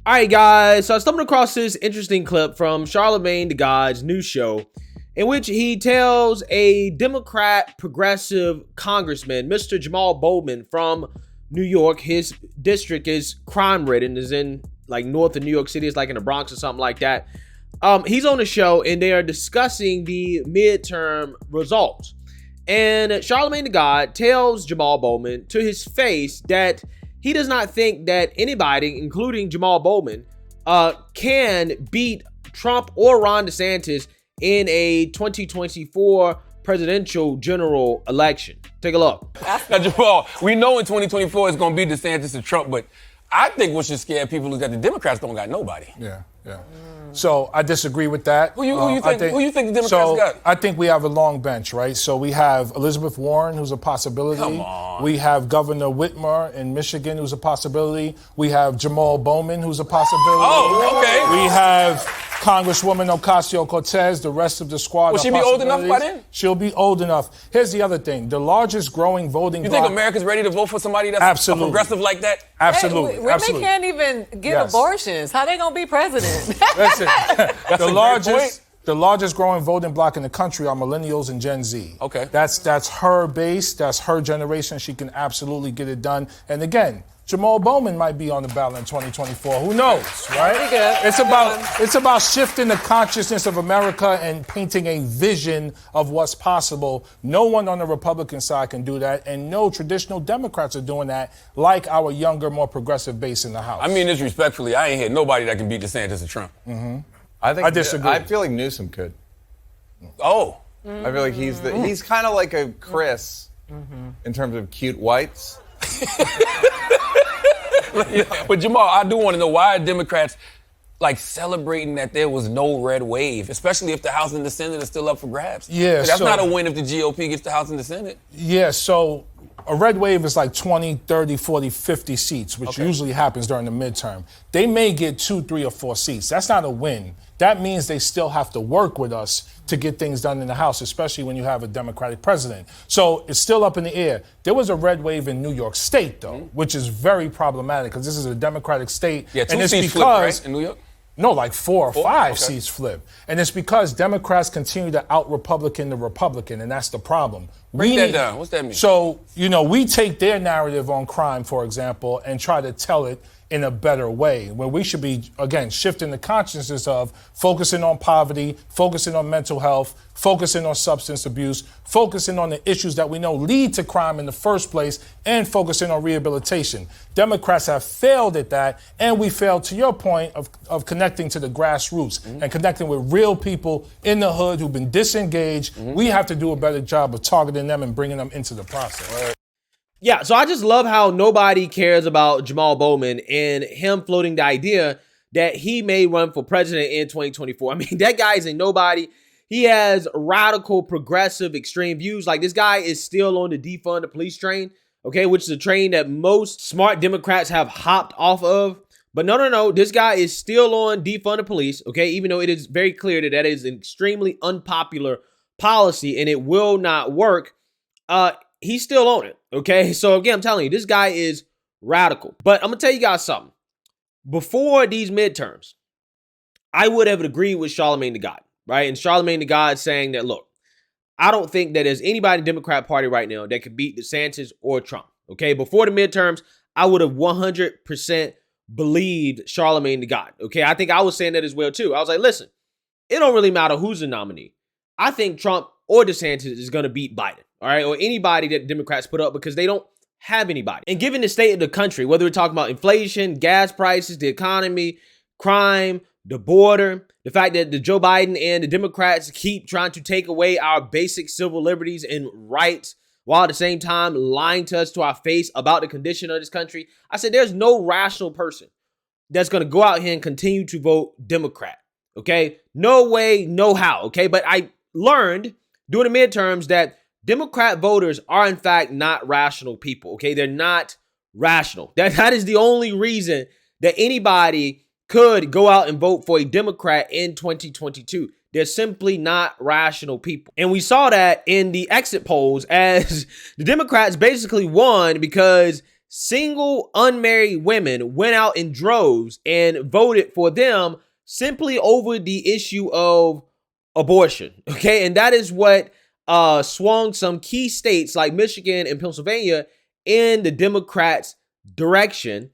All right, guys, so I stumbled across this interesting clip from Charlamagne Tha God's new show in which he tells a Democrat progressive congressman, Mr. Jamaal Bowman from New York, his district is crime-ridden, is in like north of New York City, it's like in the Bronx or something like that. He's on the show and they are discussing the midterm results. And Charlamagne Tha God tells Jamaal Bowman to his face that he does not think that anybody, including Jamaal Bowman, can beat Trump or Ron DeSantis in a 2024 presidential general election. Take a look. Now, Jamaal, we know in 2024 it's going to be DeSantis and Trump, but I think what should scare people is that the Democrats don't got nobody. Yeah. So I disagree with that. Who you think the Democrats got? I think we have a long bench, right? So we have Elizabeth Warren, who's a possibility. Come on. We have Governor Whitmer in Michigan, who's a possibility. We have Jamaal Bowman, who's a possibility. Oh, okay. We have Congresswoman Ocasio-Cortez, the rest of the squad. Will she be old enough by then? She'll be old enough. Here's the other thing. The largest growing voting You bloc. think America's ready to vote for somebody that's a progressive like that? Absolutely. Hey, women can't even get abortions. How they gonna be president? Listen, That's the largest growing voting bloc in the country are millennials and Gen Z. Okay. That's her base. That's her generation. She can absolutely get it done. And again, Jamaal Bowman might be on the ballot in 2024. Who knows, right? Pretty good. It's about shifting the consciousness of America and painting a vision of what's possible. No one on the Republican side can do that, and no traditional Democrats are doing that, like our younger, more progressive base in the House. I mean this respectfully. I ain't heard nobody that can beat DeSantis or Trump. Mm-hmm. I disagree. I feel like Newsom could. Oh. I feel like he's kind of like a Chris in terms of cute whites. But Jamaal, I do want to know, why are Democrats like celebrating that there was no red wave, especially if the House and the Senate are still up for grabs? Yeah, that's not a win if the GOP gets the House and the Senate. Yeah, so a red wave is like 20, 30, 40, 50 seats, which usually happens during the midterm. They may get 2, 3, or 4 seats. That's not a win. That means they still have to work with us to get things done in the House, especially when you have a Democratic president. So it's still up in the air. There was a red wave in New York State, though, which is very problematic because this is a Democratic state. Yeah, two and it's seats because, flipped, right, in New York? No, like 4 or 5 okay. seats flip. And it's because Democrats continue to out-Republican the Republican, and that's the problem. Break that down. What's that mean? So, we take their narrative on crime, for example, and try to tell it in a better way, where we should be, again, shifting the consciousness of focusing on poverty, focusing on mental health, focusing on substance abuse, focusing on the issues that we know lead to crime in the first place, and focusing on rehabilitation. Democrats have failed at that, and we failed, to your point, of connecting to the grassroots and connecting with real people in the hood who've been disengaged. We have to do a better job of targeting them and bringing them into the process. Yeah, so I just love how nobody cares about Jamaal Bowman and him floating the idea that he may run for president in 2024. I mean, that guy is a nobody. He has radical, progressive, extreme views. Like, this guy is still on the defund the police train, okay, which is a train that most smart Democrats have hopped off of. But no, this guy is still on defund the police, okay, even though it is very clear that is an extremely unpopular policy and it will not work. He's still on it, okay? So again, I'm telling you, this guy is radical. But I'm going to tell you guys something. Before these midterms, I would have agreed with Charlamagne Tha God, right? And Charlamagne Tha God saying that, look, I don't think that there's anybody in the Democrat Party right now that could beat DeSantis or Trump, okay? Before the midterms, I would have 100% believed Charlamagne Tha God, okay? I think I was saying that as well, too. I was like, listen, it don't really matter who's the nominee. I think Trump or DeSantis is going to beat Biden. All right, or anybody that Democrats put up because they don't have anybody. And given the state of the country, whether we're talking about inflation, gas prices, the economy, crime, the border, the fact that the Joe Biden and the Democrats keep trying to take away our basic civil liberties and rights while at the same time lying to us to our face about the condition of this country, I said there's no rational person that's going to go out here and continue to vote Democrat, okay? No way, no how, okay? But I learned during the midterms that Democrat voters are, in fact, not rational people, okay? They're not rational. That is the only reason that anybody could go out and vote for a Democrat in 2022. They're simply not rational people. And we saw that in the exit polls as the Democrats basically won because single unmarried women went out in droves and voted for them simply over the issue of abortion. Okay. And that is what swung some key states like Michigan and Pennsylvania in the Democrats' direction.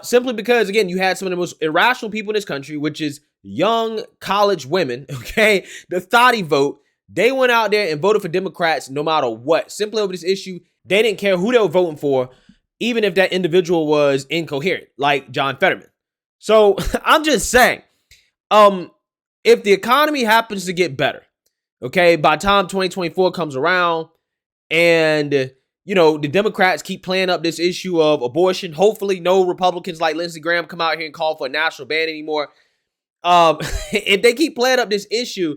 Simply because, again, you had some of the most irrational people in this country, which is young college women. Okay. The thotty vote. They went out there and voted for Democrats no matter what, simply over this issue. They didn't care who they were voting for, even if that individual was incoherent, like John Fetterman. So I'm just saying, if the economy happens to get better, okay, by the time 2024 comes around and, the Democrats keep playing up this issue of abortion, hopefully no Republicans like Lindsey Graham come out here and call for a national ban anymore. If they keep playing up this issue,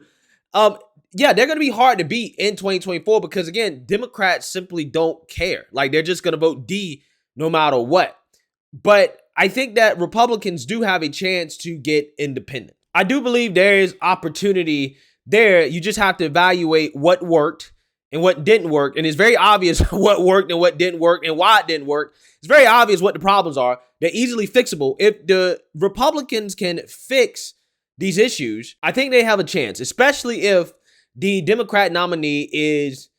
they're going to be hard to beat in 2024 because, again, Democrats simply don't care. Like, they're just going to vote D no matter what. But I think that Republicans do have a chance to get independent. I do believe there is opportunity there. You just have to evaluate what worked and what didn't work. And it's very obvious what worked and what didn't work and why it didn't work. It's very obvious what the problems are. They're easily fixable. If the Republicans can fix these issues, I think they have a chance, especially if the Democrat nominee is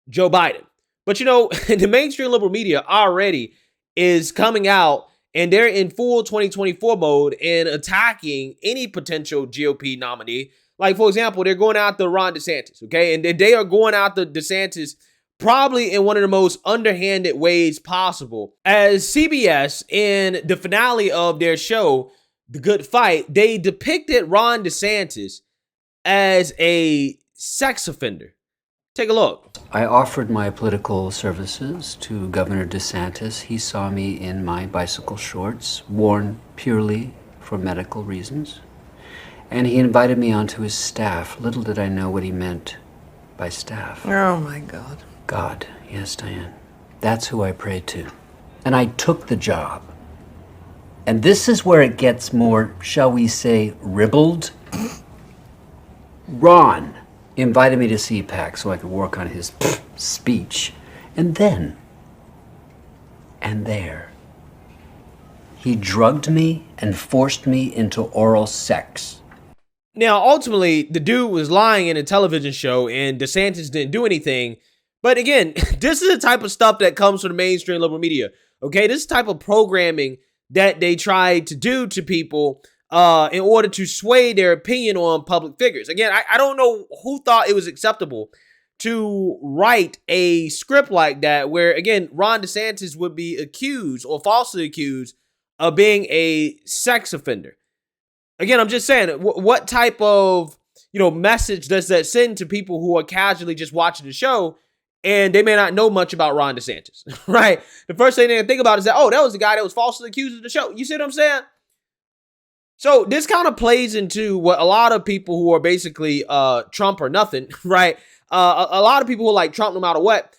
Joe Biden. But, the mainstream liberal media already is coming out and they're in full 2024 mode and attacking any potential GOP nominee. Like, for example, they're going after Ron DeSantis, okay? And they are going after DeSantis probably in one of the most underhanded ways possible. As CBS, in the finale of their show, The Good Fight, they depicted Ron DeSantis as a sex offender. Take a look. I offered my political services to Governor DeSantis. He saw me in my bicycle shorts, worn purely for medical reasons. And he invited me onto his staff. Little did I know what he meant by staff. Oh, my God. God, yes, Diane. That's who I prayed to. And I took the job. And this is where it gets more, shall we say, ribbled. Ron invited me to CPAC so I could work on his speech. And then, and there, he drugged me and forced me into oral sex. Now, ultimately, the dude was lying in a television show and DeSantis didn't do anything. But again, this is the type of stuff that comes from the mainstream liberal media. Okay, this is the type of programming that they try to do to people in order to sway their opinion on public figures. Again, I don't know who thought it was acceptable to write a script like that where, again, Ron DeSantis would be accused or falsely accused of being a sex offender. Again, I'm just saying, what type of, message does that send to people who are casually just watching the show and they may not know much about Ron DeSantis, right? The first thing they think about is that, that was the guy that was falsely accused of the show. You see what I'm saying? So this kind of plays into what a lot of people who are basically Trump or nothing, right? A lot of people who are like Trump no matter what,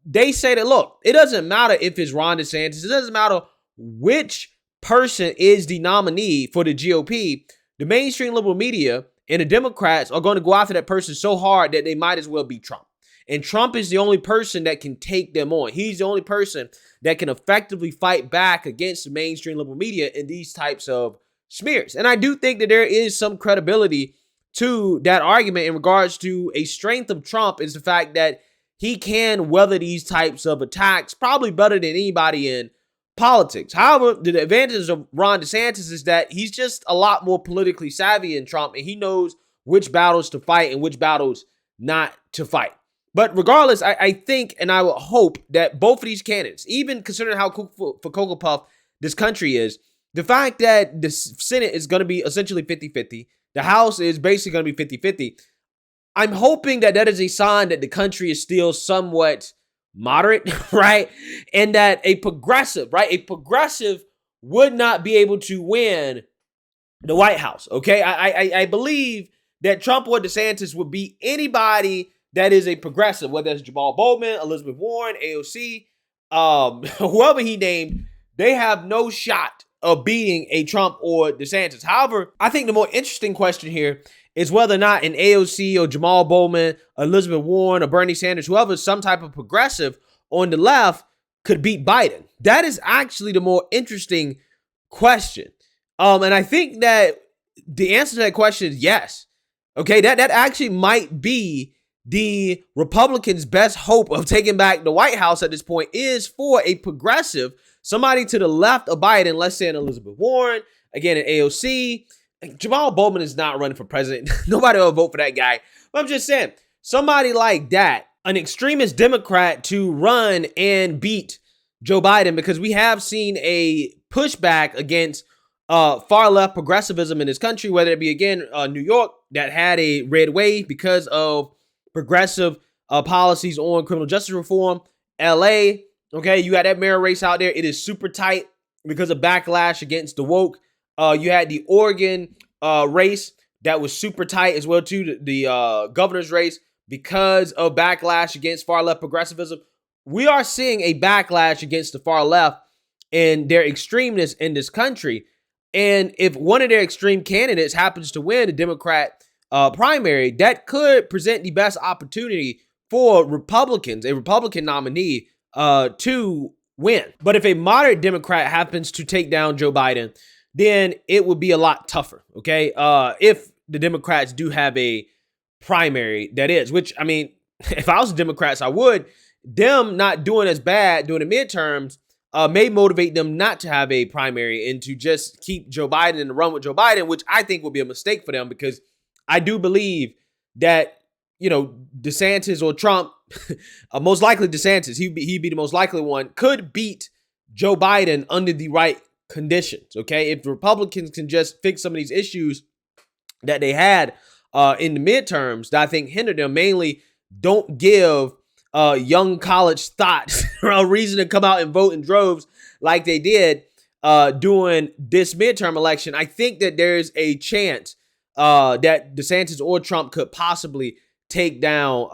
they say that, look, it doesn't matter if it's Ron DeSantis. It doesn't matter which person is the nominee for the GOP. The mainstream liberal media and the Democrats are going to go after that person so hard that they might as well be Trump. And Trump is the only person that can take them on. He's the only person that can effectively fight back against the mainstream liberal media in these types of smears. And I do think that there is some credibility to that argument in regards to a strength of Trump is the fact that he can weather these types of attacks probably better than anybody in politics. However, the advantage of Ron DeSantis is that he's just a lot more politically savvy than Trump, and he knows which battles to fight and which battles not to fight. But regardless, I think and I would hope that both of these candidates, even considering how cool for Cocoa Puff this country is, the fact that the Senate is going to be essentially 50-50, the House is basically going to be 50-50, I'm hoping that that is a sign that the country is still somewhat moderate, right? And that a progressive would not be able to win the White House, okay? I believe that Trump or DeSantis would beat anybody that is a progressive, whether it's Jamaal Bowman, Elizabeth Warren, AOC, whoever he named, they have no shot of beating a Trump or DeSantis. However, I think the more interesting question here is whether or not an AOC or Jamaal Bowman, Elizabeth Warren or Bernie Sanders, whoever, some type of progressive on the left, could beat Biden? That is actually the more interesting question. And I think that the answer to that question is yes. Okay, that actually might be the Republicans' best hope of taking back the White House at this point, is for a progressive, somebody to the left of Biden, let's say an Elizabeth Warren, again, an AOC. Jamaal Bowman is not running for president. Nobody will vote for that guy. But I'm just saying, somebody like that, an extremist Democrat, to run and beat Joe Biden, because we have seen a pushback against far left progressivism in this country, whether it be, again, New York, that had a red wave because of progressive policies on criminal justice reform. LA, okay, you had that mayor race out there. It is super tight because of backlash against the woke. You had the Oregon race that was super tight as well too, the governor's race, because of backlash against far left progressivism. We are seeing a backlash against the far left and their extremeness in this country. And if one of their extreme candidates happens to win a Democrat primary, that could present the best opportunity for Republicans, a Republican nominee, to win. But if a moderate Democrat happens to take down Joe Biden, then it would be a lot tougher, okay? If the Democrats do have a primary, that is, which, I mean, if I was Democrats, I would. Them not doing as bad during the midterms may motivate them not to have a primary and to just keep Joe Biden in the run with Joe Biden, which I think would be a mistake for them, because I do believe that, you know, DeSantis or Trump, most likely DeSantis, he'd be the most likely one, could beat Joe Biden under the right conditions, okay? If the Republicans can just fix some of these issues that they had in the midterms that I think hindered them, mainly don't give young college thoughts a reason to come out and vote in droves like they did during this midterm election, I think that there's a chance that DeSantis or Trump could possibly take down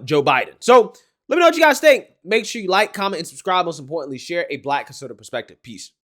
Joe Biden. So let me know what you guys think. Make sure you like, comment, and subscribe. Most importantly, share a Black conservative perspective. Peace.